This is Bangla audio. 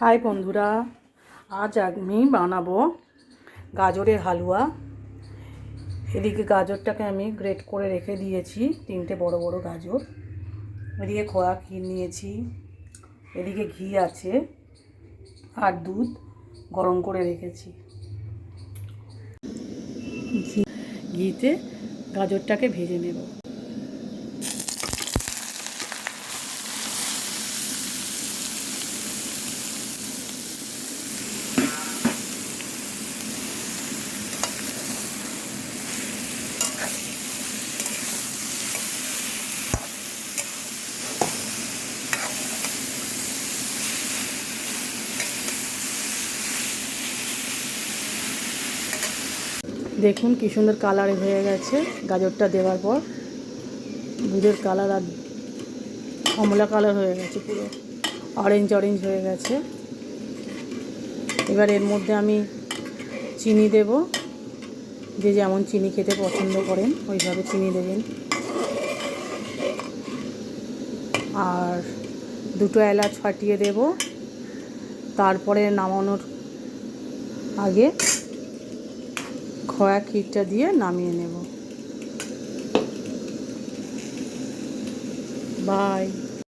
হাই বন্ধুরা, আজ আমি বানাবো গাজরের হালুয়া। এদিকে গাজরটাকে আমি গ্রেট করে রেখে দিয়েছি, 3টে বড় বড় গাজর। এদিকে খোয়া ক্ষীর নিয়েছি, এদিকে ঘি আছে আর দুধ গরম করে রেখেছি। ঘিতে গাজরটাকে ভেজে নেব। দেখুন কি সুন্দর কালার হয়ে গেছে গাজরটা দেওয়ার পর। দুধের কালার আর কমলা কালার হয়ে গেছে, পুরো অরেঞ্জ অরেঞ্জ হয়ে গেছে। এবার এর মধ্যে আমি চিনি দেব, যে যেমন চিনি খেতে পছন্দ করেন ওইভাবে চিনি দেবেন। আর 2টো এলাচ ফাটিয়ে দেব। তারপরে নামানোর আগে খোয়া ক্ষীরটা দিয়ে নামিয়ে নেব। বাই।